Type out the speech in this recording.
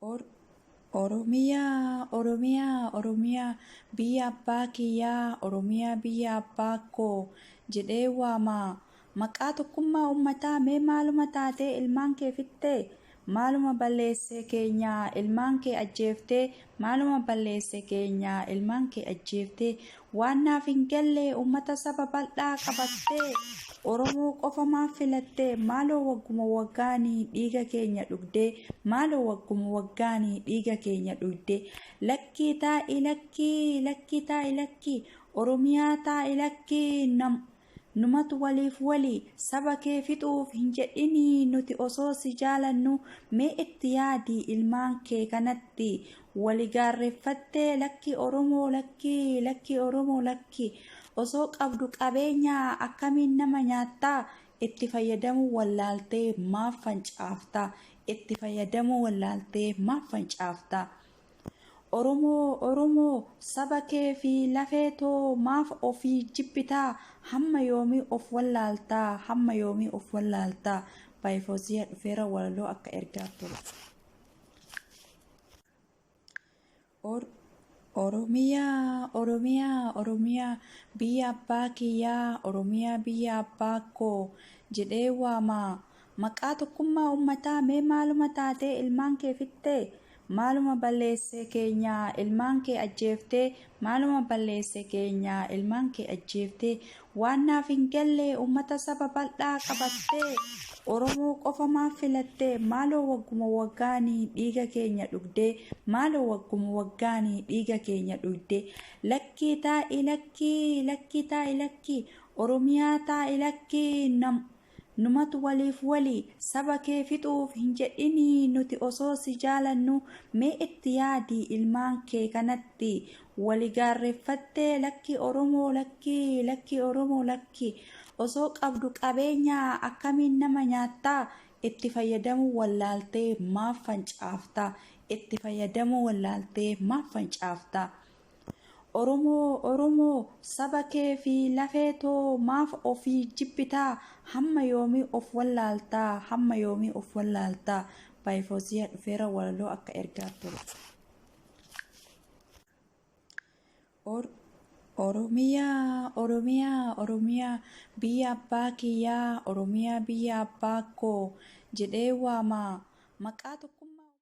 Or Oromiyaa, Oromiyaa, Oromiyaa, biyya abbaa kiyyaa, Oromiyaa biyya abbaa koo jedhee waamaa. Maqaa tokkummaa uummataa mee maaluma taatee ilmaan kee fittee? Maaluma balleesse keenyaa ilmaan kee ajjeeftee? Maaluma balleesse keenyaa ilmaan kee ajjeeftee? Waan naaf hin galle uummata saba bal'aa qabattee. Oromoo qofa maaf filattee? Maaloo wagguma waggaanii dhiiga keenya dhugdee? Maaloo wagguma waggaanii dhiiga keenya dhugdee? Lakkii taa'i lakkii, lakkii taa'i lakkii, Oromiyaa taa'i lakkii, numatu waliif walii saba kee fixuuf hin jedhinii nuti osoo si jaalannu mee itti yaadii ilmaan kee kanatti wali gaarreeffattee lakki Oromoo lakki, lakki Oromoo lakki. Osoo qabdu qabeenyaa akkamiin nama nyaattaa? Itti fayyadamuu wallaaltee maaf fancaaftaa? Itti fayyadamuu wallaaltee maaf fancaaftaa? Oromoo, Oromoo, saba kee fi lafeetoo maaf ofii jibbitaa? Hamma yoomii of wallaaltaa? Hamma yoomii of wallaaltaa? Baay'ifooziyaa dhufeera walaloo akka ergaa ture. Oromiyaa, Oromiyaa, Oromiyaa, biyya abbaa kiyyaa, Oromiyaa biyya abbaa koo jedhee waamaa. Maqaa tokkummaa uummataa mee maaluma taatee ilmaan kee fittee? Maaluma balleesse keenyaa ilmaan kee ajjeeftee? Maaluma balleesse keenyaa ilmaan kee ajjeeftee? Waan naaf hin galle uummata saba bal'aa qabattee. Oromoo qofa maaf filattee? Maaloo wagguma waggaanii dhiiga keenya dhugdee? Maaloo wagguma waggaanii dhiiga keenya dhugdee? Lakkii taa'i lakkii, lakkii taa'i lakkii, Oromiyaa taa'i lakkii, numatu waliif walii saba kee fixuuf hin jedhinii nuti osoo si jaalannu mee itti yaadii ilmaan kee kanatti wali gaarreeffattee lakki Oromoo lakki, lakki Oromoo lakki. Osoo qabdu qabeenyaa akkamiin nama nyaattaa? Itti fayyadamuu wallaaltee maaf fancaaftaa? Itti fayyadamuu wallaaltee maaf fancaaftaa? Oromoo, Oromoo, saba kee fi lafeetoo maaf ofii jibbitaa? Hamma yoomii of wallaaltaa? Hamma yoomii of wallaaltaa? Baay'ifooziyaa dhufeera walaloo akka ergaa ture. Oromiyaa, Oromiyaa, Oromiyaa, biyya abbaa kiyyaa, Oromiyaa biyya abbaa koo jedhee waamaa. Maqaa tokko